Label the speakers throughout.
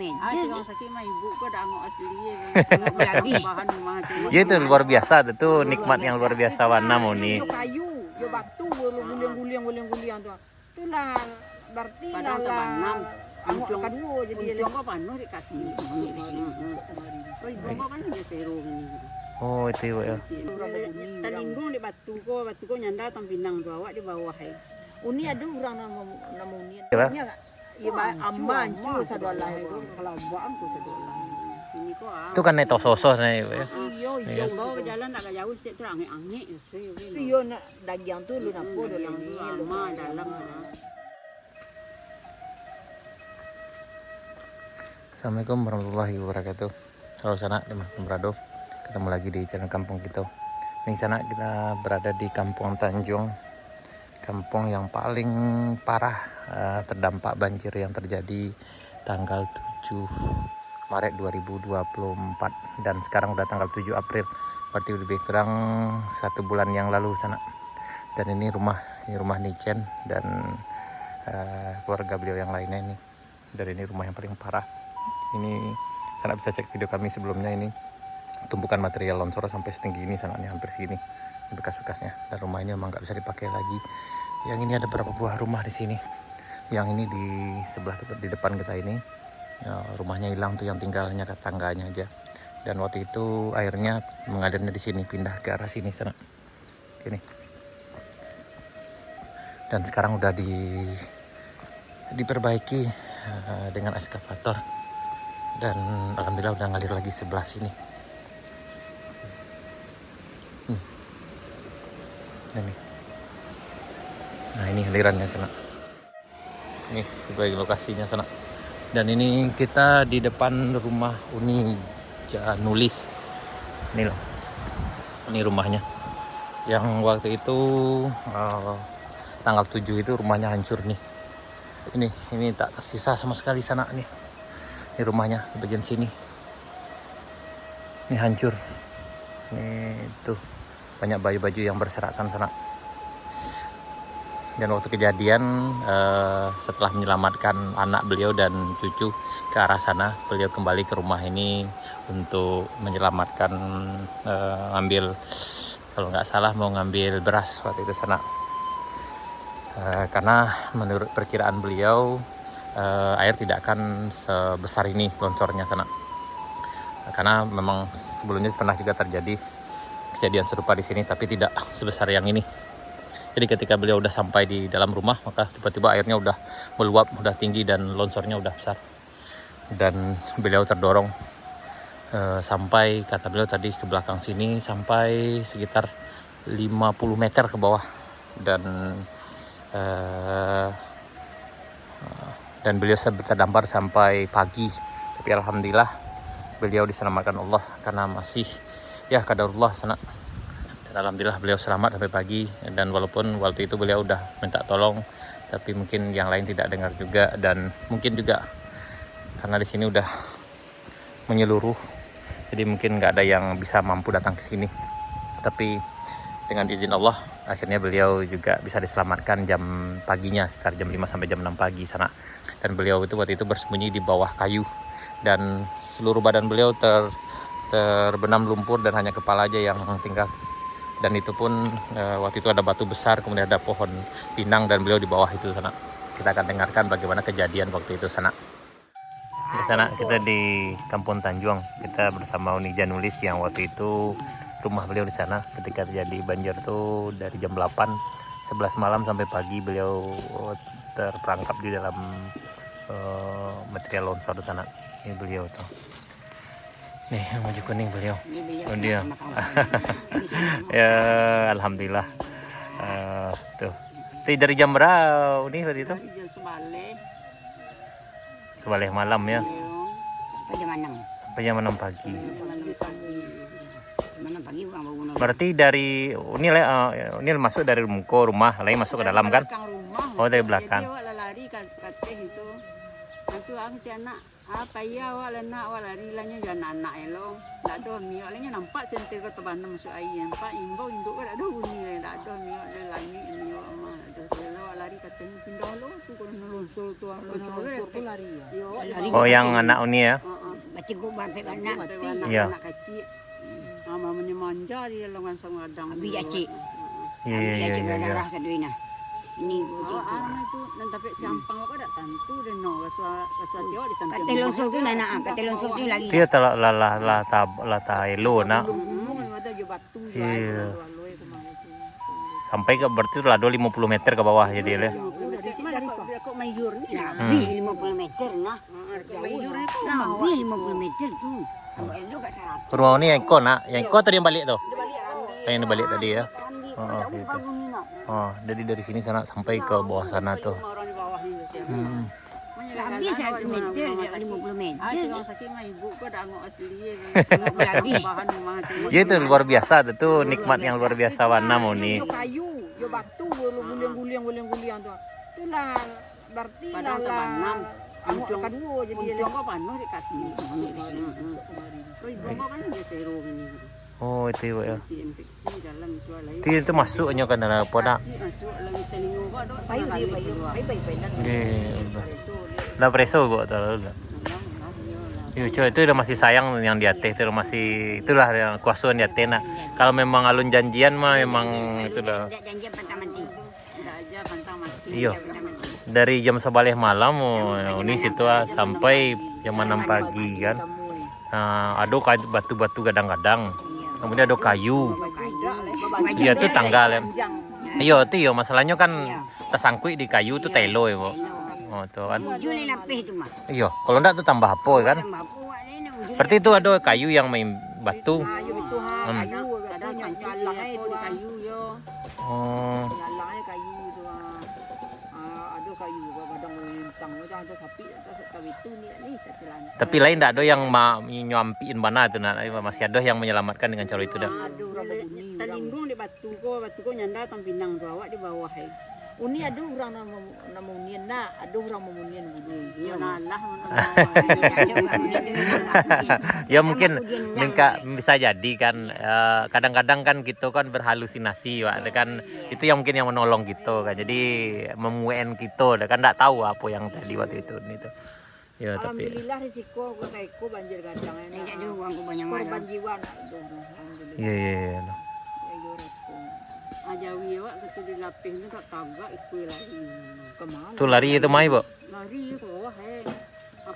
Speaker 1: meja.
Speaker 2: Orang sakit mah ibu kok dah ngok asli
Speaker 1: Jadi.
Speaker 2: bahan rumah tu.
Speaker 3: Ya itu luar biasa tuh nikmat yang luar biasa warna Moni.
Speaker 1: Yo kayu, yo batu, guling-guling tu. Itulah berarti
Speaker 2: Padang
Speaker 1: lah
Speaker 2: tebanam.
Speaker 1: angok kedua jadi
Speaker 2: Uncong kok panuh dikasih.
Speaker 1: di sini.
Speaker 2: Oh ibu kok kan dia seru ni.
Speaker 3: Oh itu ya.
Speaker 2: Talinggung di batu ko nyanda tang pinang tu awak di bawah ai.
Speaker 1: Uni ada orang nama uni.
Speaker 3: Apa?
Speaker 1: Iya, amban cu sadolah itu.
Speaker 2: Kalau buat aku sedolah. Ini ko
Speaker 3: Itu kan neto sosos nih. Ya.
Speaker 1: Iyo,
Speaker 3: Iya.
Speaker 1: iyo.
Speaker 2: Bawa berjalan tak jauh sikit tu angin-angin.
Speaker 1: Iyo nak daging tu lu nak po
Speaker 2: Yang tu lama dalam.
Speaker 3: Assalamualaikum warahmatullahi wabarakatuh. Halo sana teman Brado, ketemu lagi di channel Kampung kita. Ini sana kita berada di Kampung Tanjung, kampung yang paling parah terdampak banjir yang terjadi tanggal 7 Maret 2024 dan sekarang udah tanggal 7 April, berarti lebih kurang 1 bulan yang lalu sana. Dan ini rumah Nichen dan keluarga beliau yang lainnya ini. Dan ini rumah yang paling parah. Ini sana bisa cek video kami sebelumnya, ini tumpukan material longsor sampai setinggi ini sana nih, hampir segini bekas-bekasnya, dan rumah ini memang nggak bisa dipakai lagi. Yang ini ada beberapa buah rumah di sini, yang ini di sebelah di depan kita ini ya, rumahnya hilang tuh, yang tinggalnya ke tangganya aja. Dan waktu itu airnya mengalirnya di sini, pindah ke arah sini sana ini, dan sekarang udah diperbaiki dengan eskavator, dan alhamdulillah udah ngalir lagi sebelah sini. Ini. Nah ini alirannya sana. Ini sebagai lokasinya sana. Dan ini kita di depan rumah Uni Janulis. Ini loh. Ini rumahnya. Yang waktu itu tanggal 7 itu rumahnya hancur nih. Ini tak tersisa sama sekali sana nih. Ini rumahnya di bagian sini. Ini hancur. Ini tuh banyak baju-baju yang berserakan sana. Dan waktu kejadian setelah menyelamatkan anak beliau dan cucu ke arah sana, beliau kembali ke rumah ini untuk menyelamatkan ngambil, kalau nggak salah mau ngambil beras waktu itu sana. Karena menurut perkiraan beliau air tidak akan sebesar ini lonsornya sana, karena memang sebelumnya pernah juga terjadi kejadian serupa di sini, tapi tidak sebesar yang ini. Jadi ketika beliau udah sampai di dalam rumah, maka tiba-tiba airnya udah meluap, udah tinggi, dan lonsornya udah besar. Dan beliau terdorong sampai, kata beliau tadi, ke belakang sini sampai sekitar 50 meter ke bawah. Dan beliau terdampar sampai pagi. Tapi alhamdulillah beliau diselamatkan Allah, karena masih ya qadarullah sana. Dan alhamdulillah beliau selamat sampai pagi. Dan walaupun waktu itu beliau udah minta tolong, tapi mungkin yang lain tidak dengar juga, dan mungkin juga karena di sini udah menyeluruh, jadi mungkin nggak ada yang bisa mampu datang ke sini. Tapi dengan izin Allah akhirnya beliau juga bisa diselamatkan jam paginya, sekitar jam 5 sampai jam 6 pagi sana. Dan beliau itu waktu itu bersembunyi di bawah kayu, dan seluruh badan beliau terbenam lumpur, dan hanya kepala aja yang tinggal. Dan itu pun waktu itu ada batu besar, kemudian ada pohon pinang, dan beliau di bawah itu sana. Kita akan dengarkan bagaimana kejadian waktu itu sana. Di sana kita di Kampung Tanjung, kita bersama Uni Janulis yang waktu itu rumah beliau di sana ketika terjadi banjir tuh dari jam 8:11 malam sampai pagi beliau terperangkap di dalam material longsor di sana. Ini beliau tuh. Nih baju kuning beliau. Oh dia. Ya alhamdulillah. Tuh. Tapi dari jam berapa ini tadi itu? Sebaleh malam ya. Sampai jam 6 pagi. Berarti dari ini masuk dari rumah, lain masuk ke dalam kan? Oh dari belakang.
Speaker 2: Masuk aku anak apa ya awak lenak awak lari lanya jangan anak elong. Tak ada miok lanya nampak sentir kata bandam masuk air nampak imbau induk tak ada bunyi tak ada miok le lani miok mah ada sela awak lari kat pengen pindah lo tuh kalau nelonsor tuh
Speaker 1: Longsor tuh lari ya.
Speaker 2: Yo,
Speaker 4: Lari.
Speaker 3: Oh, yang anak Uni ya.
Speaker 4: Baca gua sampai mana?
Speaker 3: Iya.
Speaker 2: Anak kecil. Mamanya manja dia lengan sama adang.
Speaker 4: Abi acik.
Speaker 3: Iya iya iya iya.
Speaker 4: Darah saduina. Ini gua tu.
Speaker 2: Itu dan tapi siampang kok ada tantu dan no rasa dia di samping.
Speaker 4: Kata longsor tu nak kata longsor tu lagi.
Speaker 3: Dia telah lah elo nak.
Speaker 1: Gulung ada je batu
Speaker 3: Iya.
Speaker 1: lalu itu mah itu.
Speaker 3: Sampai ke berarti lah 50 meter ke bawah jadi ya.
Speaker 2: Dari sini dari kok mayur ni.
Speaker 4: Lebih 50 meter nah.
Speaker 2: Mayur ni kok.
Speaker 4: Lebih 50 meter tu. Abang Elo kat 100.
Speaker 3: Rumah ni yang kau nak, yang kau tadi yang balik tu. Yang ini balik tadi ya.
Speaker 4: Oh,
Speaker 3: gitu. Oh, jadi dari sini sana sampai ke bawah sana tuh.
Speaker 2: Orang di bawah ni.
Speaker 4: Lebih 100 meter, 50 meter.
Speaker 2: Orang sakit mah ibu kau dah angok asli.
Speaker 4: Lagi.
Speaker 2: Bahan rumah tu.
Speaker 3: Ya itu luar biasa tuh nikmat yang luar biasa warna mau nih.
Speaker 1: Yo kayu, yo batu, guling-guling tu. Itulah berarti
Speaker 2: Padang
Speaker 1: lah
Speaker 2: tebanam.
Speaker 1: angok kedua jadi
Speaker 2: Untung kau panuh dekat sini. Kau ibu kau kan dia seru ni.
Speaker 3: Oh itu ya.
Speaker 2: Infeksi dalam tu lain.
Speaker 3: Itu masuknya kan dalam podak.
Speaker 2: Masuk lagi telinga kau dok.
Speaker 1: payu dia payu. Baik-baik nak.
Speaker 3: Dah preso gua tahu. Yo, coy, itu udah masih sayang yang di atas itu masih itulah yang kuasuan di atas nak. Kalau memang alun janjian mah memang itu dah.
Speaker 4: Tak janji pantang mati.
Speaker 2: Dah aja pantang mati.
Speaker 3: Iya. Dari jam 11 malam ini situ sampai jam 6 pagi kan. Nah, ada batu-batu kadang-kadang. Kemudian ada kayu. Iya tuh tanggal ya. Iya tuh yo masalahnya kan tersangkut di kayu tuh telo ya, Bu. Oh, tuh kan.
Speaker 4: Ujung ni lapis tu mah.
Speaker 3: Iya, kalau enggak tuh tambah apa kan? Berarti itu ada kayu yang main batu.
Speaker 1: Kayu itu ha, kayu
Speaker 2: Ada
Speaker 1: katanya
Speaker 2: cantik
Speaker 1: jalan
Speaker 2: di
Speaker 1: itu
Speaker 2: kayu yo.
Speaker 3: Oh.
Speaker 1: jalan kayu itu ada kayu kadang bintang itu ada sapi itu ni jalan.
Speaker 3: Tapi lain enggak ada yang nyampiin mana tuh nah, masih ada yang menyelamatkan dengan cara itu dah.
Speaker 1: Aduh rambut kuning.
Speaker 2: Terlindung di batu ko nyanda tang pinang tu awak di bawah hai.
Speaker 1: Uni ada orang namunian nak, ada orang namunian bunyi.
Speaker 2: Yo nalah.
Speaker 3: Ya mungkin bisa jadi kan kadang-kadang kan kita kan berhalusinasi Wak. Kan itu yang mungkin yang menolong kita kan. Jadi memuen kita kan enggak tahu apa yang tadi waktu itu gitu. Ya tapi
Speaker 1: Alhamdulillah risiko aku kaiko banjir kadang
Speaker 4: Tak ada orang ku banyak
Speaker 1: korban
Speaker 4: malam.
Speaker 1: jiwa nak ada alhamdulillah.
Speaker 3: iya iya.
Speaker 1: Ya yo resiko.
Speaker 2: Ajawi awak ketu di lapis tu tak tagak ikut lari.
Speaker 1: Kemana?
Speaker 3: Tuh lari itu mai, Bu.
Speaker 2: Lari ke bawah hai.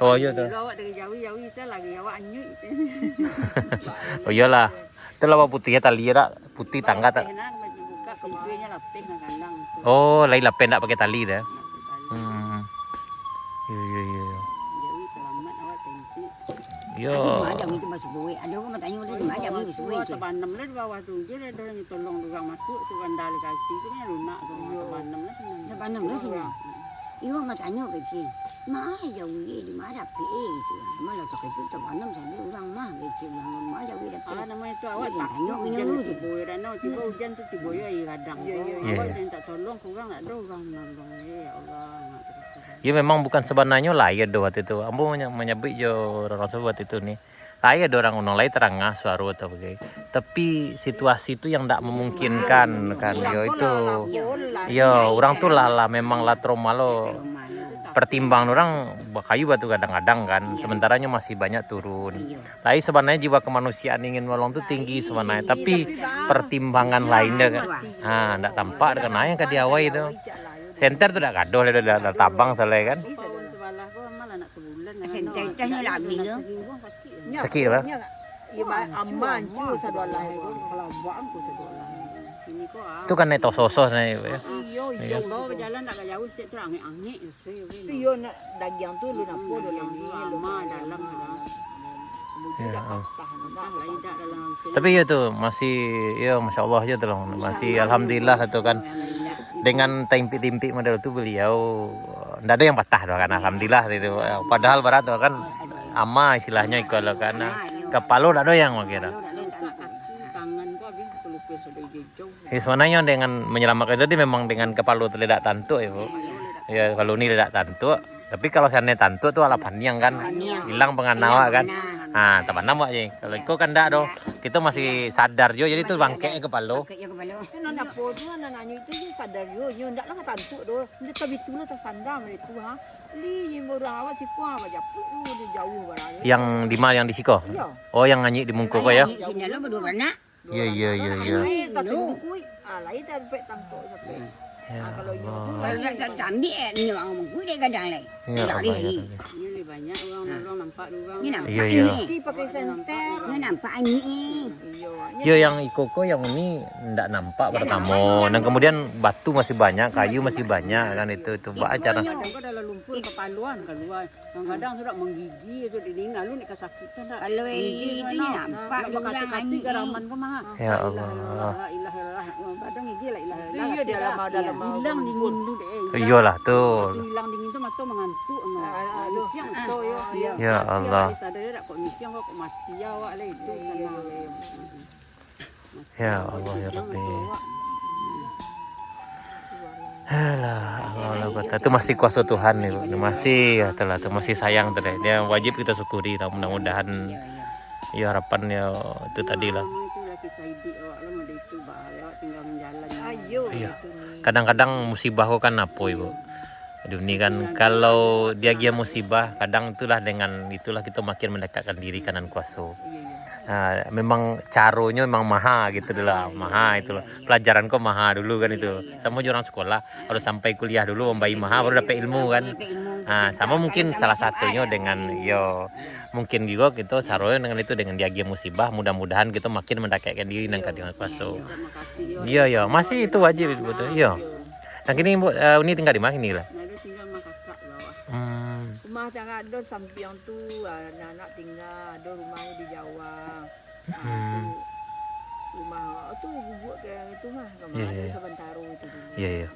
Speaker 3: Oh, iya tu.
Speaker 2: Awak dari jauh saya lagi awak anyut.
Speaker 3: Oh iyalah. Itu lawa putihnya tali rak, putih tangga tak.
Speaker 2: Enak baju buka pintunya lapis nang kandang.
Speaker 3: Oh, lain lapen tak pakai tali dah. Iya iya iya.
Speaker 2: Jauh selamat awak tensi.
Speaker 3: Yo.
Speaker 4: Ada itu masuk buih. Ada orang tanya tu ada masuk buih.
Speaker 2: Tebanam lah di bawah tu je ada orang yang tolong orang masuk tu bandar kasih tu kan lunak tu tebanam lah senang.
Speaker 4: Tebanam lah sini. Ibu nggak tanya ke sini. Mah jauh di mana PE itu. Malah cakap itu tebanam sambil orang mah kecil yang mah jauh di PE.
Speaker 2: Namanya tu awak tak
Speaker 4: tanya
Speaker 2: hujan tu boy rano tiba hujan tu tiba air kadang. Awak yang tak tolong kurang tak ada orang menolong. Ya Allah.
Speaker 3: Ya memang bukan sebenarnya lah ya do waktu itu. Ambo menyebut jo orang sobat itu nih. Lah ya ada orang lain terangah suara atau begitu. Tapi situasi itu yang tidak memungkinkan kan. Yo itu. Yo orang tuh lah memang lah trauma lo. Pertimbang orang kayu batu kadang-kadang kan. Sementaranya masih banyak turun. Lain sebenarnya jiwa kemanusiaan ingin menolong tuh tinggi sebenarnya. Tapi pertimbangan lainnya kan. Nah, tidak tampak kan ayah ke diawai itu. Center tu dah gaduh dah tabang selai kan.
Speaker 2: Pohon sebelah ko malah nak sebulan.
Speaker 4: Sentenya lagi lo.
Speaker 3: Sakit apa?
Speaker 1: Ya aman cu sadolah itu kelabang ku sadolah.
Speaker 2: Ini ko
Speaker 3: Itu kan neto sosos nih ya.
Speaker 1: Iyo
Speaker 2: Iya, bawa berjalan tak jauh sih tu angin-angin.
Speaker 1: iyo nak daging tu lu nak po dalam ni
Speaker 2: lama dalam
Speaker 3: Ya.
Speaker 2: lain tak dalam.
Speaker 3: Tapi ya tuh masih ya masya Allah aja tuh masih alhamdulillah itu kan dengan timpi-timpi model itu beliau ndak ada yang patah doh kan alhamdulillah itu. Padahal berat tuh kan ama istilahnya kalau kan kepala ndak ada yang kira.
Speaker 2: Tangan ko habis pelupis sudah jauh.
Speaker 3: Sebenarnya dengan menyelamatkan itu memang dengan kepala tidak tantu ya Bu. Ya kalau ini tidak tantu. Tapi kalau sana tantu tuh ala paniang kan hilang penganawa kan. Nah, teman nama aja. Kalau kau kan ndak doh. Kita masih sadar jo jadi tuh bangkeknya kepala.
Speaker 1: Kan anak po tu anak-anaknya itu dia sadar yo, yo ndak lah tantu do. Dia tapi tu lah tersandar itu ha. Li yang baru awak si kuah apa japuk tu dia jauh barang.
Speaker 3: Yang di mana yang di Siko?
Speaker 1: Iya.
Speaker 3: Oh yang nganyi di Mungko kok ya?
Speaker 4: Sini lo berdua anak.
Speaker 3: Iya.
Speaker 1: Lain tak kui. Lain tak sampai tangkok sampai.
Speaker 3: Ya
Speaker 1: Kalau yo tu
Speaker 4: Kalau tak ambil ni orang mengku dia kadang lain.
Speaker 3: Ya Allah, ya Rabbi.
Speaker 2: Ini lebih banyak orang nampak orang.
Speaker 4: Ni nampak
Speaker 3: Iya.
Speaker 4: ni.
Speaker 1: Ki pakai senter.
Speaker 4: Ni nampak ni.
Speaker 1: Iya.
Speaker 3: Ya yang Ikoko yang ini ndak nampak pertama. Dan kemudian batu masih banyak, kayu masih banyak kan itu baca cara.
Speaker 2: Kadang kau dalam lumpur kepaluan keluar. Kadang-kadang sudah menggigi itu di dinding lalu ni kesakitan tak.
Speaker 4: Kalau ini nampak dia orang
Speaker 2: hati garaman kau mah.
Speaker 3: Ya Allah.
Speaker 2: La ilaha illallah. Kadang gigi la ilaha illallah.
Speaker 1: Iya dia dalam
Speaker 2: hilang dingin tu deh.
Speaker 3: Iyalah tuh.
Speaker 2: Hilang dingin tu mata mengantuk no.
Speaker 1: Aduh.
Speaker 2: Siang tu ya.
Speaker 3: Ya Allah.
Speaker 2: Sadar tak kok ni siang kok mati awak lah itu sana.
Speaker 3: Ya Allah ya Rabbi. Alah, Allah kata itu masih kuasa Tuhan nih, Bu. Masih ya telah tuh masih sayang tuh deh. Dia wajib kita syukuri. Mudah-mudahan ya harapannya itu tadi lah.
Speaker 2: Itu lagi Saidi awak lah ada itu bahaya tinggal menjalan.
Speaker 1: Ayo.
Speaker 3: Iya. Kadang-kadang musibah kok kan apa Ibu? Aduh ini kan kalau dia musibah kadang itulah dengan itulah kita makin mendekatkan diri kanan kuasa. Nah, memang caronya memang maha gitu dulu lah, maha itu loh. Pelajaran kok maha dulu kan itu. Sama orang sekolah harus sampai kuliah dulu membayi maha baru dapat ilmu kan. Nah, sama mungkin salah satunya dengan yo mungkin juga gitu caranya dengan itu dengan dia musibah mudah-mudahan kita makin mendekatkan diri dengan kuasa. Iya masih itu wajib itu betul. Iya. Nah kini Bu ini tinggal di mana ini lah?
Speaker 2: Nah, dia tinggal sama kakak bawah.
Speaker 1: Rumah sangat ada samping tu anak-anak tinggal, ada rumahnya di Jawa. Rumah tu buat kayak itu mah, kemarin Sabantaro itu dulu.
Speaker 3: Iya.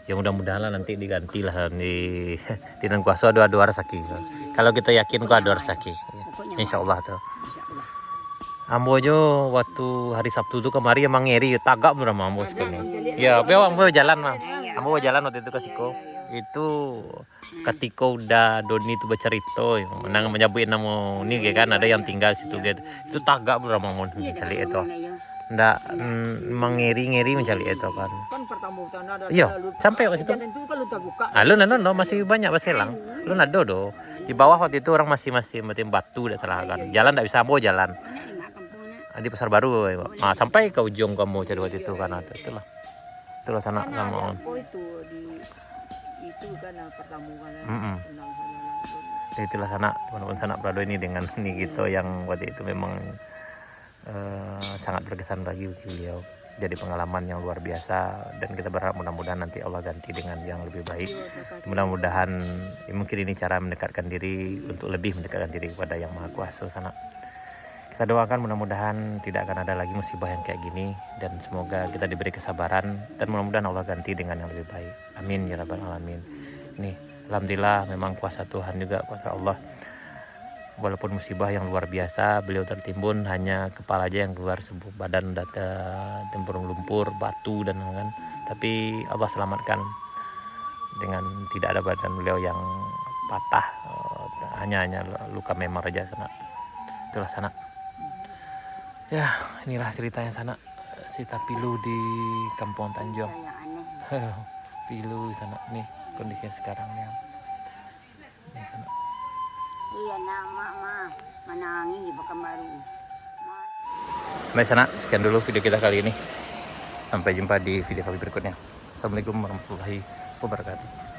Speaker 3: Ya mudah-mudahan lah nanti digantilah di Tinan kuasa ada rezeki. Kalau kita yakin kok ada rezeki. Insya Allah tuh. Ambo aja waktu hari Sabtu tuh kemarin emang ngeri tagak bener ambo sekali. Ya, ambo jalan mah. Ambo jalan waktu itu ke Siko. Itu ketika udah Doni itu bercerita nang menyebutin nama ini kan ada yang tinggal situ gitu. Itu tagak bener ambo mencari itu. Ndak mengeri-ngeri mencari itu kan.
Speaker 1: Kan pertama ada.
Speaker 3: Iya, sampai ke situ.
Speaker 1: Itu kan lu terbuka.
Speaker 3: No, masih banyak baselang. Lu nado do. Di bawah waktu itu orang masih batu udah salah kan. Jalan ndak bisa ambo jalan. Di Pasar Baru, nah, sampai ke ujung kamu cari waktu itu kan itulah sana sama
Speaker 1: itu di itu kan pertama kan.
Speaker 3: Itulah sana walaupun sana Prado ini dengan ini gitu yang waktu itu memang sangat berkesan bagi beliau, jadi pengalaman yang luar biasa dan kita berharap mudah-mudahan nanti Allah ganti dengan yang lebih baik. Mudah-mudahan mungkin ini cara mendekatkan diri untuk lebih mendekatkan diri kepada Yang Maha Kuasa sana. Kita doakan mudah-mudahan tidak akan ada lagi musibah yang kayak gini dan semoga kita diberi kesabaran dan mudah-mudahan Allah ganti dengan yang lebih baik. Amin ya rabbal alamin. Nih, alhamdulillah memang kuasa Tuhan juga, kuasa Allah. Walaupun musibah yang luar biasa, beliau tertimbun hanya kepala aja yang keluar, sebuah badan data tempurung lumpur, batu dan kan. Tapi Allah selamatkan dengan tidak ada badan beliau yang patah, hanya luka memar aja sana. Itulah sana. Ya, inilah ceritanya sana. Sita Pilu di Kampung Tanjung. Pilu sana nih kondisinya sekarang ya.
Speaker 4: Iya nak mak menangis di Pekanbaru.
Speaker 3: Baik sana, sekian dulu video kita kali ini. Sampai jumpa di video kali berikutnya. Assalamualaikum warahmatullahi wabarakatuh.